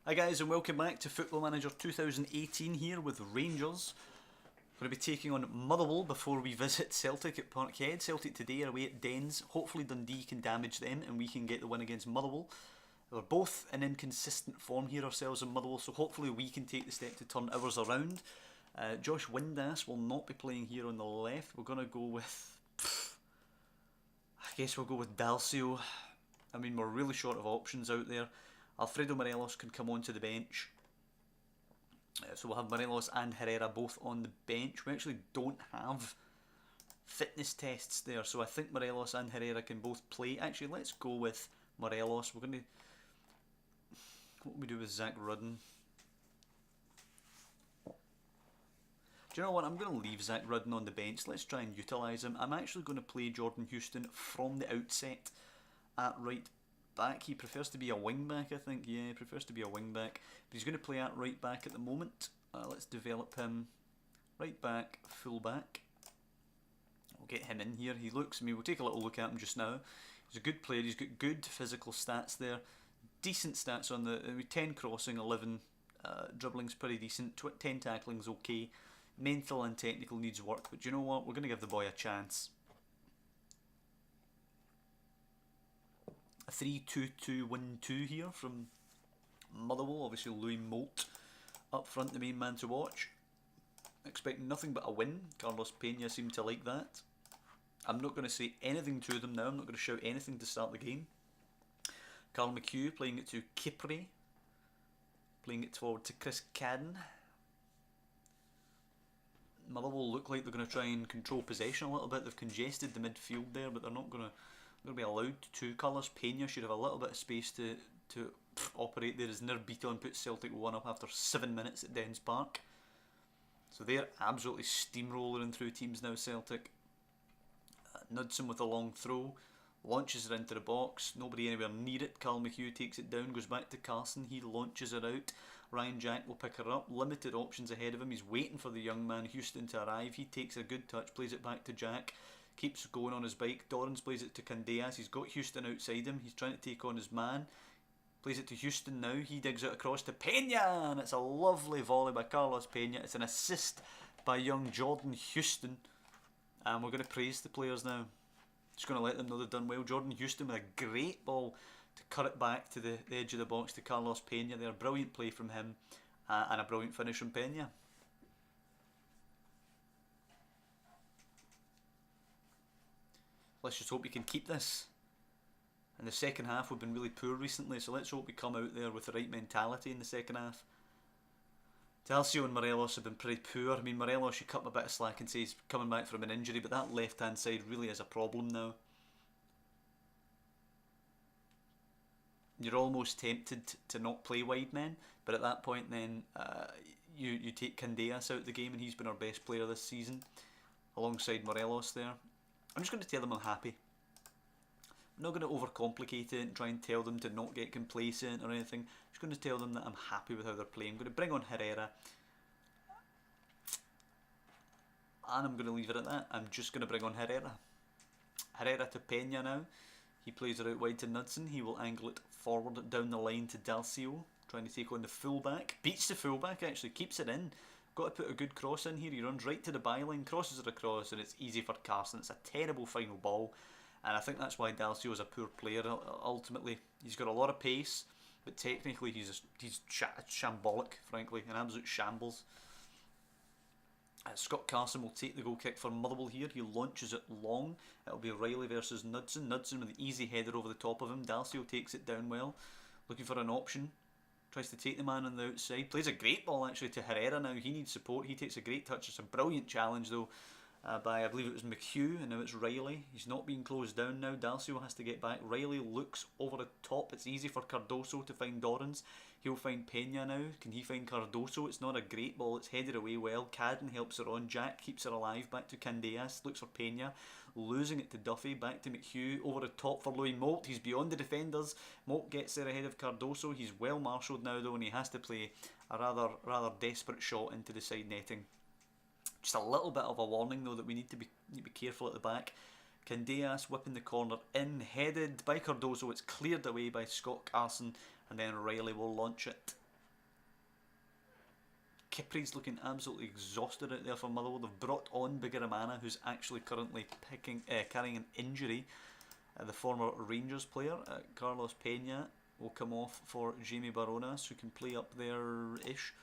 Hi guys and welcome back to Football Manager 2018 here with Rangers. We're going to be taking on Motherwell before we visit Celtic at Parkhead. Celtic today are away at Dens. Hopefully Dundee can damage them and we can get the win against Motherwell. We're both in inconsistent form here ourselves and Motherwell, so hopefully we can take the step to turn ours around. Josh Windass will not be playing here on the left. We're going to go with... I guess we'll go with Dalcio. I mean, we're really short of options out there. Alfredo Morelos can come onto the bench. So we'll have Morelos and Herrera both on the bench. We actually don't have fitness tests there, so I think Morelos and Herrera can both play. Actually, let's go with Morelos. We're going to... What will we do with Zach Rudden? Do you know what? I'm going to leave Zach Rudden on the bench. Let's try and utilise him. I'm actually going to play Jordan Houston from the outset at right back. He prefers to be a wing back, I think. Yeah, he prefers to be a wing back. But he's going to play at right back at the moment. Let's develop him. Right back, full back. We'll get him in here. He looks, I mean, we'll take a little look at him just now. He's a good player. He's got good physical stats there. Decent stats on the 10 crossing, 11 dribbling's pretty decent. 10 tackling's okay. Mental and technical needs work. But you know what? We're going to give the boy a chance. A 3-2-2-1-2 here from Motherwell. Obviously Louis Moult up front, the main man to watch. Expect nothing but a win. Carlos Pena seemed to like that. I'm not going to say anything to them now. I'm not going to shout anything to start the game. Carl McHugh playing it to Kipre. Playing it forward to Chris Cadden. Motherwell look like they're going to try and control possession a little bit. They've congested the midfield there, but they're not going to be allowed to. Carlos Pena should have a little bit of space to operate there as Nirbiton puts Celtic 1 up after 7 minutes at Dens Park. So they're absolutely steamrolling through teams now, Celtic. Knudsen with a long throw, launches it into the box, nobody anywhere near it. Carl McHugh takes it down, goes back to Carson, he launches it out. Ryan Jack will pick her up, limited options ahead of him. He's waiting for the young man Houston to arrive. He takes a good touch, plays it back to Jack. Keeps going on his bike. Dorrans plays it to Candeas. He's got Houston outside him. He's trying to take on his man. Plays it to Houston now. He digs it across to Pena. And it's a lovely volley by Carlos Pena. It's an assist by young Jordan Houston. And we're going to praise the players now. Just going to let them know they've done well. Jordan Houston with a great ball to cut it back to the edge of the box to Carlos Pena there. Brilliant play from him. And a brilliant finish from Pena. Let's just hope we can keep this. In the second half we've been really poor recently, so let's hope we come out there with the right mentality in the second half. Dalcio and Morelos have been pretty poor. I mean, Morelos, you cut him a bit of slack and say he's coming back from an injury, but that left hand side really is a problem now. You're almost tempted to not play wide men, but at that point then you take Candeas out of the game, and he's been our best player this season alongside Morelos there. I'm just going to tell them I'm happy. I'm not going to overcomplicate it and try and tell them to not get complacent or anything. I'm just going to tell them that I'm happy with how they're playing. I'm going to bring on Herrera. And I'm going to leave it at that. I'm just going to bring on Herrera. Herrera to Pena now. He plays it out wide to Knudsen. He will angle it forward down the line to Dalcio. Trying to take on the fullback. Beats the fullback actually. Keeps it in. Got to put a good cross in here. He runs right to the byline, crosses it across, and it's easy for Carson. It's a terrible final ball, and I think that's why Dalcio is a poor player. Ultimately, he's got a lot of pace, but technically he's shambolic, frankly, an absolute shambles. Scott Carson will take the goal kick for Motherwell here. He launches it long. It'll be Riley versus Knudsen. Knudsen with an easy header over the top of him. Dalcio takes it down well, looking for an option. Tries to take the man on the outside. Plays a great ball actually to Herrera now. He needs support. He takes a great touch. It's a brilliant challenge though by, I believe it was McHugh, and now it's Riley. He's not being closed down now. Dalcio has to get back. Riley looks over the top. It's easy for Cardoso to find Dorrans. He'll find Pena now. Can he find Cardoso? It's not a great ball. It's headed away well. Cadden helps her on. Jack keeps her alive. Back to Candeas. Looks for Pena. Losing it to Duffy. Back to McHugh. Over the top for Louis Moult. He's beyond the defenders. Moult gets there ahead of Cardoso. He's well marshalled now though, and he has to play a rather desperate shot into the side netting. Just a little bit of a warning though that we need to be careful at the back. Candeas whipping the corner in, headed by Cardoso. It's cleared away by Scott Carson, and then Riley will launch it. Kipri's looking absolutely exhausted out there for Motherwell. They've brought on Bigaramana, who's actually currently carrying an injury. The former Rangers player, Carlos Pena, will come off for Jamie Baronas, who can play up there-ish,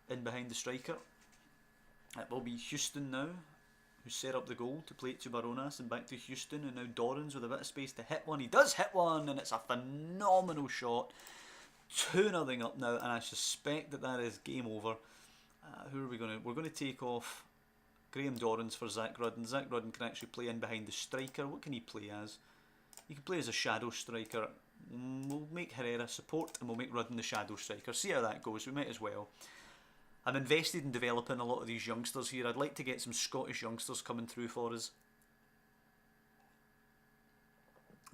in behind the striker. It will be Houston now, who set up the goal to play it to Baronas, and back to Houston, and now Dorrans with a bit of space to hit one. He does hit one, and it's a phenomenal shot. 2-0 up now, and I suspect that is game over. Who are we going to... We're going to take off Graham Dorrans for Zach Rudden. Zach Rudden can actually play in behind the striker. What can he play as? He can play as a shadow striker. We'll make Herrera support, and we'll make Rudden the shadow striker. See how that goes. We might as well. I'm invested in developing a lot of these youngsters here. I'd like to get some Scottish youngsters coming through for us.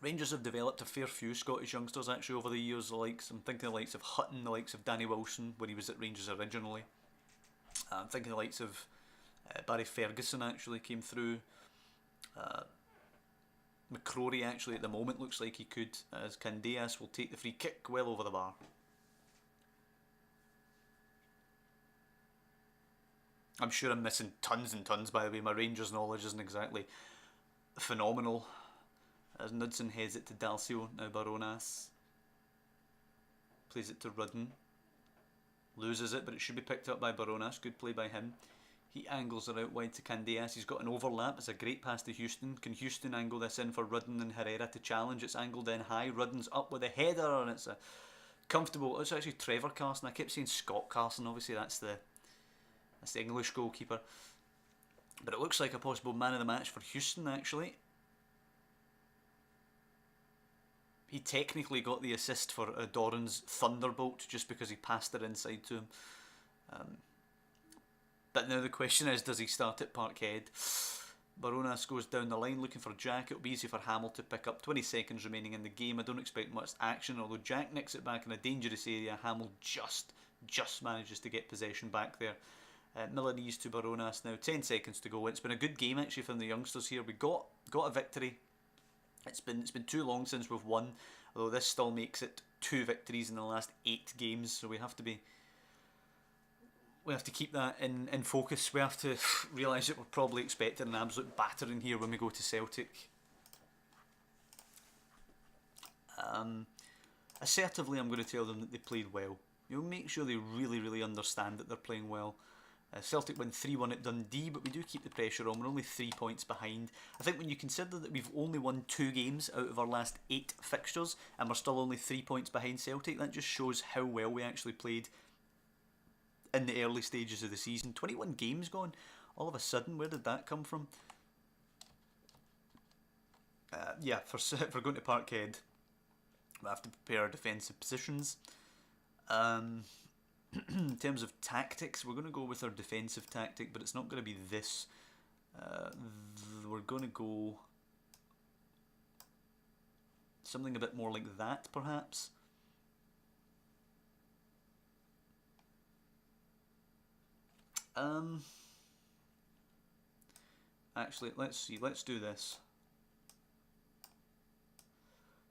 Rangers have developed a fair few Scottish youngsters actually over the years. I'm thinking the likes of Hutton, the likes of Danny Wilson when he was at Rangers originally. I'm thinking the likes of Barry Ferguson actually came through. McCrory actually at the moment looks like he could, as Candeas will take the free kick well over the bar. I'm sure I'm missing tons and tons, by the way. My Rangers knowledge isn't exactly phenomenal. As Knudsen heads it to Dalcio, now Baronas plays it to Rudden. Loses it, but it should be picked up by Baronas. Good play by him. He angles it out wide to Candeas. He's got an overlap. It's a great pass to Houston. Can Houston angle this in for Rudden and Herrera to challenge? It's angled in high. Rudden's up with a header, and it's a comfortable... It's actually Trevor Carson. I kept saying Scott Carson. Obviously, that's the English goalkeeper. But it looks like a possible man of the match for Houston, actually. He technically got the assist for Doran's Thunderbolt just because he passed it inside to him. But now the question is, does he start at Parkhead? Baronas goes down the line looking for Jack. It'll be easy for Hamill to pick up. 20 seconds remaining in the game. I don't expect much action, although Jack nicks it back in a dangerous area. Hamill just manages to get possession back there. Milanese to Baronas now. 10 seconds to go. It's been a good game actually from the youngsters here. We got a victory. It's been too long since we've won, although this still makes it 2 victories in the last 8 games. So we have to keep that in focus. We have to realise that we're probably expecting an absolute battering here when we go to Celtic. Assertively, I'm going to tell them that they played well. Make sure they really understand that they're playing well. Celtic win 3-1 at Dundee, but we do keep the pressure on. We're only 3 points behind. I think when you consider that we've only won 2 games out of our last 8 fixtures, and we're still only 3 points behind Celtic, that just shows how well we actually played in the early stages of the season. 21 games gone, all of a sudden. Where did that come from? Yeah, for going to Parkhead, we have to prepare our defensive positions. In terms of tactics, we're going to go with our defensive tactic, but it's not going to be this. We're going to go something a bit more like that, perhaps. Actually, let's see. Let's do this.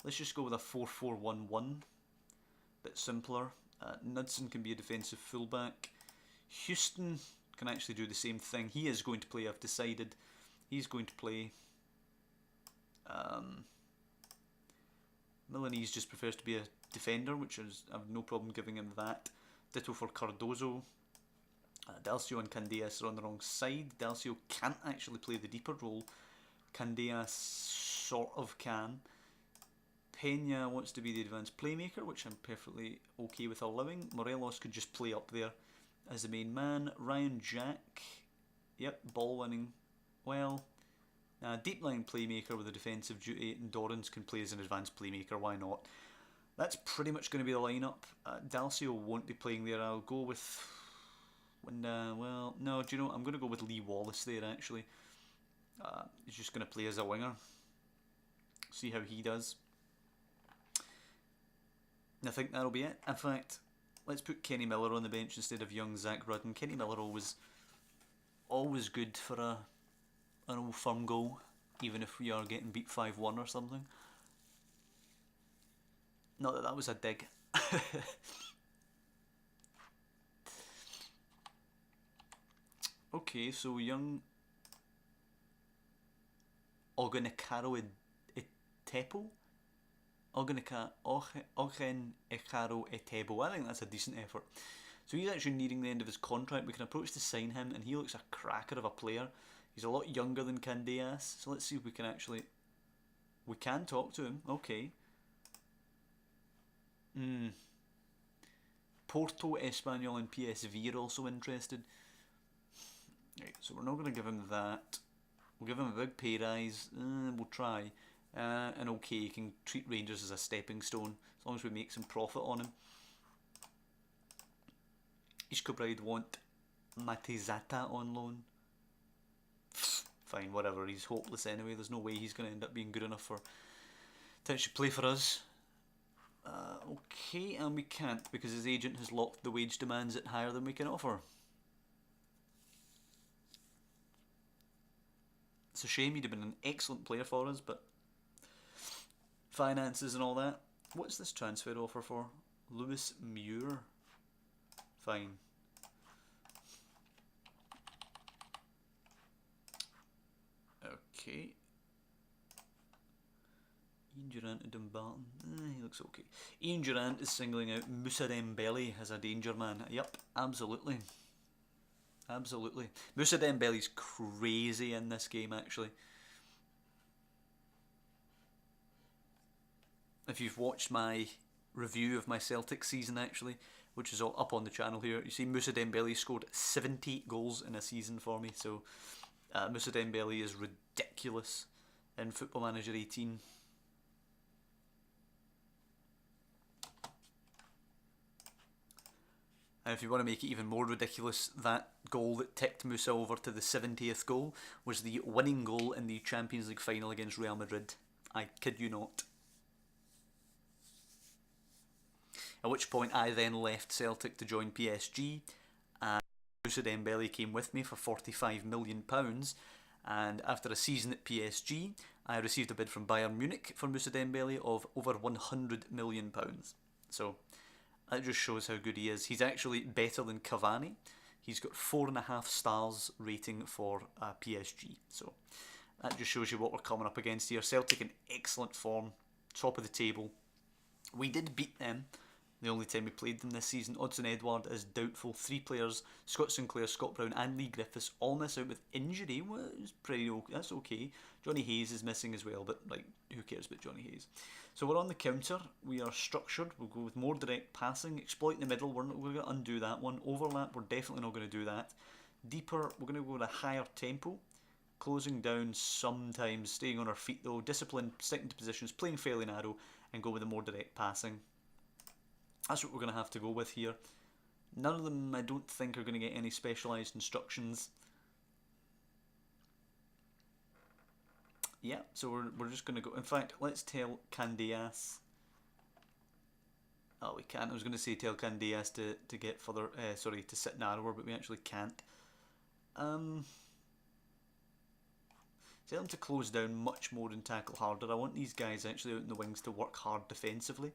Let's just go with a 4-4-1-1. Bit simpler. Knudsen can be a defensive fullback. Houston can actually do the same thing. He is going to play, I've decided. He's going to play... Milanese just prefers to be a defender, which is, I have no problem giving him that. Ditto for Cardozo. Dalcio and Candeas are on the wrong side. Dalcio can't actually play the deeper role. Candeas sort of can. Pena wants to be the advanced playmaker, which I'm perfectly okay with allowing. Morelos could just play up there as the main man. Ryan Jack, yep, ball winning well. Deep line playmaker with a defensive duty, and Dorrans can play as an advanced playmaker, why not? That's pretty much going to be the lineup. Dalcio won't be playing there. I'll go with... well, no, do you know what? I'm going to go with Lee Wallace there, actually. He's just going to play as a winger. See how he does. I think that'll be it. In fact, let's put Kenny Miller on the bench instead of young Zach Rudden. Kenny Miller always good for an old firm goal, even if we are getting beat 5-1 or something. Not that that was a dig. Okay, so young Ogunekaro Etepo? Ogen Ekaro Etebo. I think that's a decent effort. So he's actually nearing the end of his contract. We can approach to sign him, and he looks a cracker of a player. He's a lot younger than Candeas, so let's see if we can actually... We can talk to him, okay. Porto, Espanyol and PSV are also interested. Right, so we're not going to give him that. We'll give him a big pay rise. We'll try. And okay, you can treat Rangers as a stepping stone, as long as we make some profit on him. Ishkobride want Matizata on loan. Fine, whatever, he's hopeless anyway. There's no way he's going to end up being good enough for to actually play for us. Okay, and we can't because his agent has locked the wage demands at higher than we can offer. It's a shame, he'd have been an excellent player for us, but finances and all that. What's this transfer offer for? Lewis Muir. Fine. Okay. Ian Durant to Dumbarton. He looks okay. Ian Durant is singling out Moussa Dembele as a danger man. Yep, absolutely. Absolutely. Moussa Dembele's crazy in this game, actually. If you've watched my review of my Celtic season, actually, which is all up on the channel here, you see Moussa Dembele scored 70 goals in a season for me. So Moussa Dembele is ridiculous in Football Manager 18. And if you want to make it even more ridiculous, that goal that ticked Moussa over to the 70th goal was the winning goal in the Champions League final against Real Madrid. I kid you not. At which point I then left Celtic to join PSG, and Moussa Dembele came with me for £45 million, and after a season at PSG I received a bid from Bayern Munich for Moussa Dembele of over £100 million. So that just shows how good he is. He's actually better than Cavani. He's got 4.5 stars rating for PSG. So that just shows you what we're coming up against here. Celtic in excellent form, top of the table. We did beat them the only time we played them this season. Odsonne Edouard is doubtful. 3 players, Scott Sinclair, Scott Brown and Lee Griffiths, all miss out with injury. Well, it's pretty okay. That's okay. Johnny Hayes is missing as well, but like, who cares about Johnny Hayes? So we're on the counter. We are structured. We'll go with more direct passing. Exploit the middle. We're going to undo that one. Overlap, we're definitely not going to do that. Deeper, we're going to go with a higher tempo. Closing down sometimes, staying on our feet though. Discipline, sticking to positions, playing fairly narrow, and go with a more direct passing. That's what we're going to have to go with here. None of them, I don't think, are going to get any specialised instructions. Yeah, so we're just going to go... In fact, let's tell Candeas... Oh, we can't. I was going to say tell Candeas to get further... sorry, to sit narrower, but we actually can't. Tell them to close down much more and tackle harder. I want these guys actually out in the wings to work hard defensively.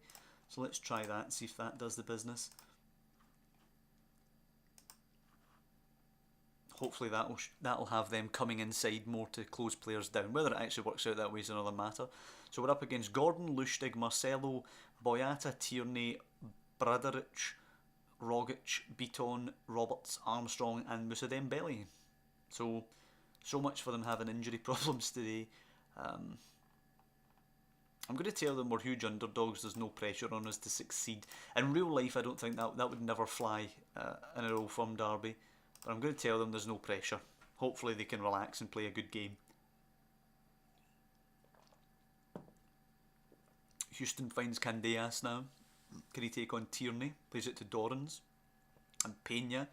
So let's try that and see if that does the business. Hopefully that'll have them coming inside more to close players down. Whether it actually works out that way is another matter. So we're up against Gordon, Lustig, Marcelo, Boyata, Tierney, Bradaric, Rogic, Beaton, Roberts, Armstrong and Moussa Dembele. So much for them having injury problems today. I'm going to tell them we're huge underdogs, there's no pressure on us to succeed. In real life I don't think that would never fly in an Old Firm derby. But I'm going to tell them there's no pressure. Hopefully they can relax and play a good game. Houston finds Candeas now. Can he take on Tierney? Plays it to Dorrans. And Pena.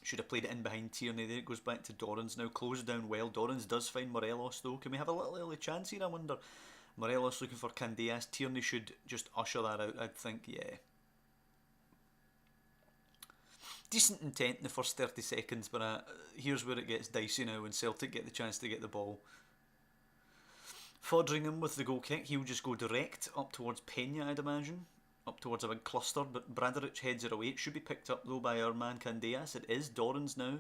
Should have played it in behind Tierney there. It goes back to Dorrans now. Closed down well. Dorrans does find Morelos though. Can we have a little early chance here, I wonder? Morelos looking for Candeas. Tierney should just usher that out, I'd think, yeah. Decent intent in the first 30 seconds, but here's where it gets dicey now when Celtic get the chance to get the ball. Fodringham with the goal kick. He'll just go direct up towards Pena, I'd imagine. Up towards a big cluster, but Bradaric heads it away. It should be picked up though by our man Candeas. It is Dorrans now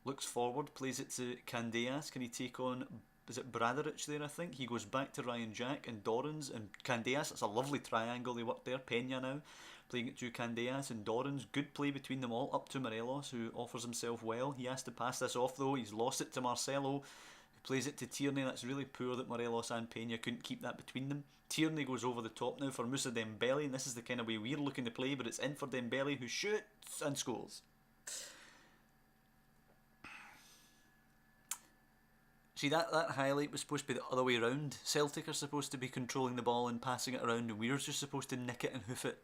Looks forward, plays it to Candeas. Can he take on, is it Bradaric there, I think? He goes back to Ryan Jack and Dorans and Candeas. It's a lovely triangle they work there. Pena now playing it to Candeas and Dorans. Good play between them all, up to Morelos, who offers himself well. He has to pass this off though. He's lost it to Marcelo, who plays it to Tierney. That's really poor that Morelos and Pena couldn't keep that between them. Tierney goes over the top now for Moussa Dembele, and this is the kind of way we're looking to play, but it's in for Dembele, who shoots and scores. See, that highlight was supposed to be the other way around. Celtic are supposed to be controlling the ball and passing it around, and we're just supposed to nick it and hoof it.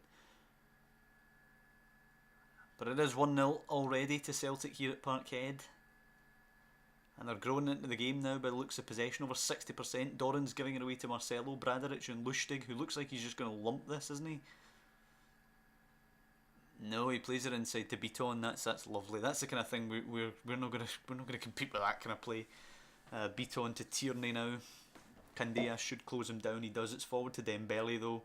But it is 1-0 already to Celtic here at Parkhead. And they're growing into the game now by the looks of possession, over 60%. Doran's giving it away to Marcelo, Bradaric and Lustig, who looks like he's just going to lump this, isn't he? No, he plays it inside to Beaton. That's lovely. That's the kind of thing we're not gonna compete with that kind of play. Beaton to Tierney now. Candeas should close him down. He does. It's forward to Dembele though.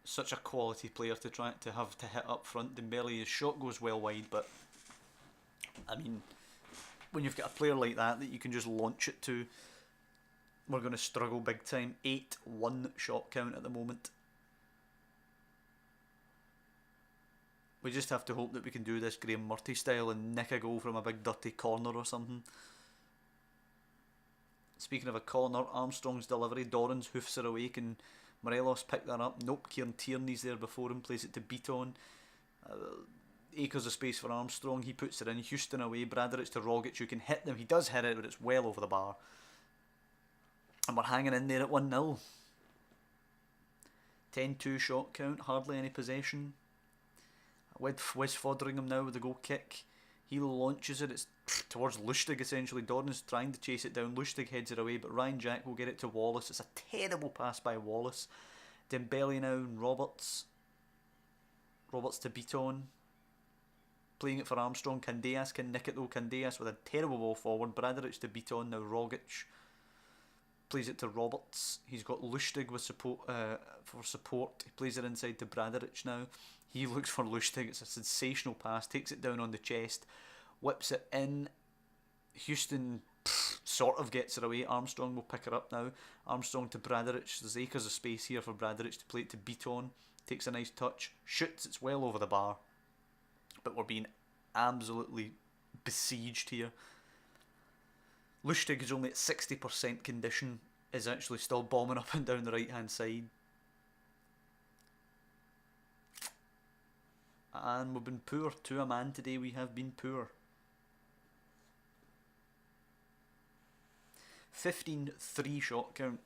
Such a quality player to try to have to hit up front. Dembele, his shot goes well wide, but I mean, when you've got a player like that you can just launch it to, we're going to struggle big time. 8-1 shot count at the moment. We just have to hope that we can do this Graham Murty style and nick a goal from a big dirty corner or something. Speaking of a corner, Armstrong's delivery, Dorans hoofs her away. Can Morelos pick that up? Nope, Kieran Tierney's there before him, plays it to Beaton. Acres of space for Armstrong, he puts it in. Houston away, Bradaric to Rogic, who can hit them. He does hit it, but it's well over the bar. And we're hanging in there at 1-0. 10-2 shot count, hardly any possession. Wes Foderingham now with the goal kick. He launches it, it's towards Lustig essentially. Dornan's trying to chase it down. Lustig heads it away, but Ryan Jack will get it to Wallace. It's a terrible pass by Wallace. Dembele now and Roberts. Roberts to Beaton. Playing it for Armstrong. Candeas can nick it though. Candeas with a terrible ball forward. Bradaric to Beaton. Now Rogic plays it to Roberts. He's got Lustig with support for support. He plays it inside to Bradaric now. He looks for Lustig. It's a sensational pass. Takes it down on the chest. Whips it in. Houston sort of gets it away. Armstrong will pick her up now. Armstrong to Bradaric. There's acres of space here for Bradaric to play it to Beaton. Takes a nice touch. Shoots. It's well over the bar. But we're being absolutely besieged here. Lustig is only at 60% condition. Is actually still bombing up and down the right hand side. And we've been poor. To a man today we have been poor. 15-3 shot count.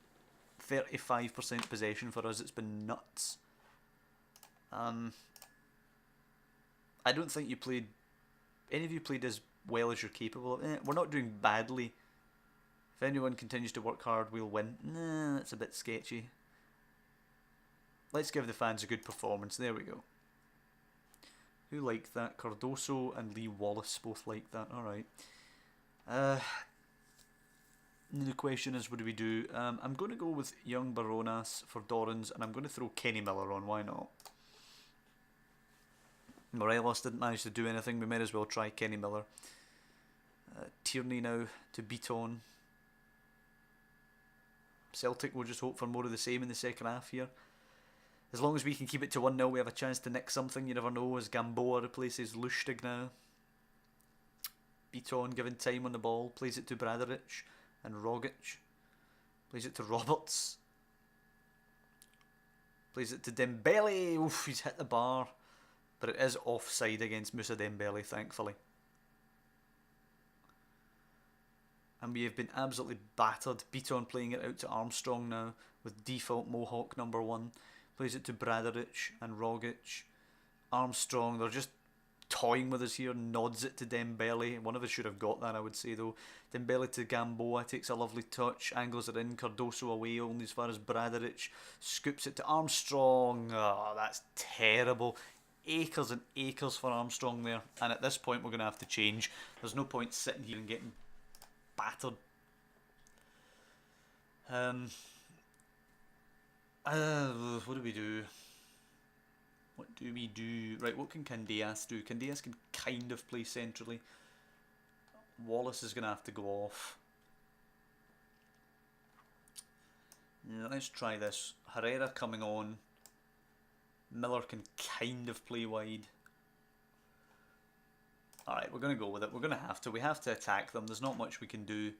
35% possession for us. It's been nuts. I don't think you played... Any of you played as well as you're capable of. We're not doing badly. If anyone continues to work hard, we'll win. Nah, that's a bit sketchy. Let's give the fans a good performance. There we go. Who liked that? Cardoso and Lee Wallace both liked that. Alright. The question is, what do we do? I'm going to go with young Baronas for Dorans, and I'm going to throw Kenny Miller on. Why not? Morelos didn't manage to do anything. We might as well try Kenny Miller. Tierney now to Beaton. Celtic will just hope for more of the same in the second half here. As long as we can keep it to 1-0, we have a chance to nick something. You never know, as Gamboa replaces Lustig now. Beaton given time on the ball. Plays it to Bradaric and Rogic. Plays it to Roberts. Plays it to Dembele. Oof, he's hit the bar. But it is offside against Moussa Dembele, thankfully. And we have been absolutely battered. Beaton playing it out to Armstrong now with default Mohawk number 1. Plays it to Bradaric and Rogic. Armstrong, they're just toying with us here. Nods it to Dembele. One of us should have got that, I would say, though. Dembele to Gamboa. Takes a lovely touch. Angles it in. Cardoso away only as far as Bradaric. Scoops it to Armstrong. Oh, that's terrible. Acres and acres for Armstrong there. And at this point, we're going to have to change. There's no point sitting here and getting battered. What do we do? What do we do? Right, what can Candeas do? Candeas can kind of play centrally. Wallace is going to have to go off. Let's try this. Herrera coming on. Miller can kind of play wide. Alright, we're going to go with it. We're going to have to. We have to attack them. There's not much we can do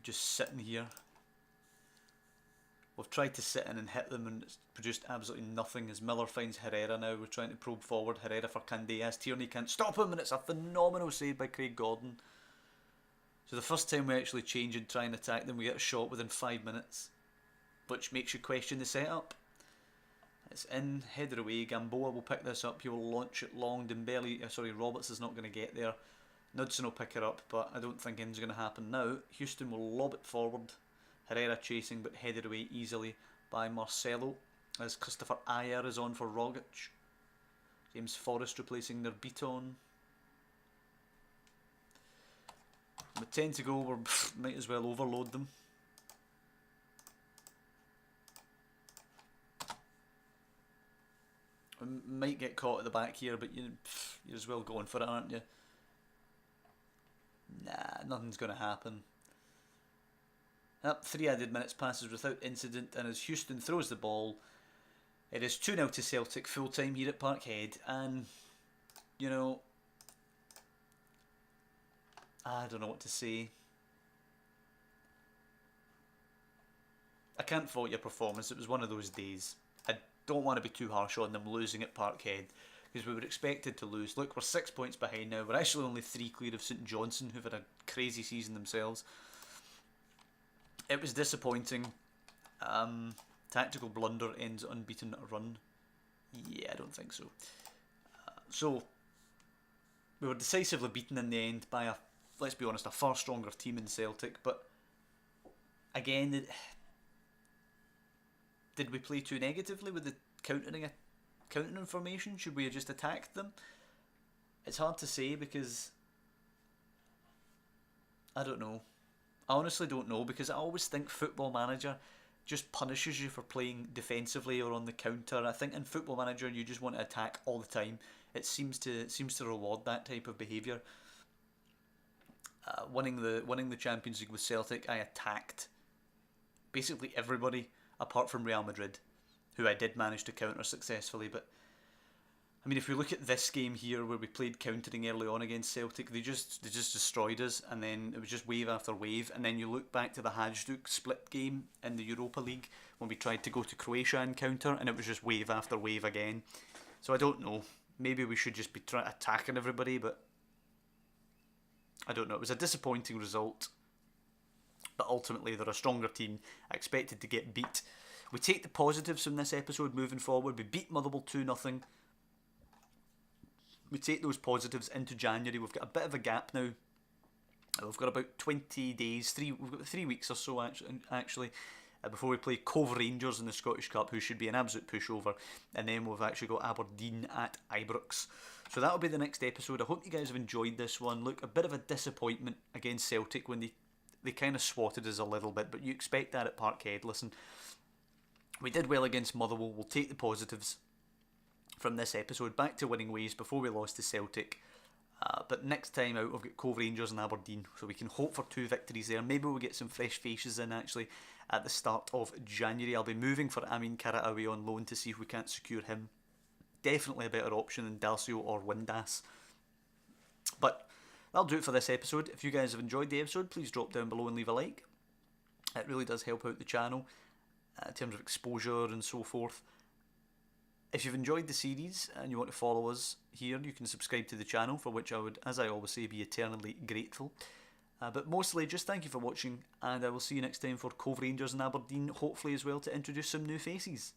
just sitting here. We've tried to sit in and hit them and it's produced absolutely nothing as Miller finds Herrera now. We're trying to probe forward. Herrera for Candeas. Tierney can't stop him and it's a phenomenal save by Craig Gordon. So the first time we actually change and try and attack them, we get a shot within 5 minutes, which makes you question the setup. It's in, header away. Gamboa will pick this up. He will launch it long. Roberts is not going to get there. Knudsen will pick it up, but I don't think anything's going to happen now. Houston will lob it forward. Herrera chasing, but headed away easily by Marcelo. As Christopher Ayer is on for Rogic. James Forrest replacing Nerbiton. We tend to go, we might as well overload them. We might get caught at the back here, but you're as well going for it, aren't you? Nah, nothing's going to happen. Up 3 added minutes passes without incident, and as Houston throws the ball, it is 2-0 to Celtic full time here at Parkhead. And you know, I don't know what to say. I can't fault your performance. It was one of those days. I don't want to be too harsh on them losing at Parkhead, because we were expected to lose. Look, we're 6 points behind now. We're actually only 3 clear of St Johnstone, who've had a crazy season themselves. It was disappointing. Tactical blunder ends unbeaten run. Yeah, I don't think so. So, we were decisively beaten in the end by a, let's be honest, a far stronger team in Celtic. But again, did we play too negatively with the countering formation? Should we have just attacked them? It's hard to say because I don't know. I honestly don't know, because I always think Football Manager just punishes you for playing defensively or on the counter. I think in Football Manager you just want to attack all the time. It seems to reward that type of behaviour. Winning the Champions League with Celtic, I attacked basically everybody apart from Real Madrid, who I did manage to counter successfully. But I mean, if we look at this game here where we played countering early on against Celtic, they just destroyed us, and then it was just wave after wave. And then you look back to the Hajduk split game in the Europa League when we tried to go to Croatia and counter, and it was just wave after wave again. So I don't know. Maybe we should just be attacking everybody, but I don't know. It was a disappointing result, but ultimately they're a stronger team. I expected to get beat. We take the positives from this episode moving forward. We beat Motherwell 2-0. We take those positives into January. We've got a bit of a gap now. We've got about 20 days, we've got 3 weeks or so actually before we play Cove Rangers in the Scottish Cup, who should be an absolute pushover. And then we've actually got Aberdeen at Ibrox. So that'll be the next episode. I hope you guys have enjoyed this one. Look, a bit of a disappointment against Celtic when they kind of swatted us a little bit, but you expect that at Parkhead. Listen, we did well against Motherwell. We'll take the positives from this episode back to winning ways before we lost to Celtic. But next time out we've got Cove Rangers and Aberdeen, so we can hope for 2 victories there. Maybe we'll get some fresh faces in actually at the start of January. I'll be moving for Amin Karawi on loan to see if we can't secure him. Definitely a better option than Dalcio or Windass. But that'll do it for this episode. If you guys have enjoyed the episode, please drop down below and leave a like. It really does help out the channel in terms of exposure and so forth. If you've enjoyed the series and you want to follow us here, you can subscribe to the channel, for which I would, as I always say, be eternally grateful. But mostly, just thank you for watching, and I will see you next time for Cove Rangers and Aberdeen, hopefully as well to introduce some new faces.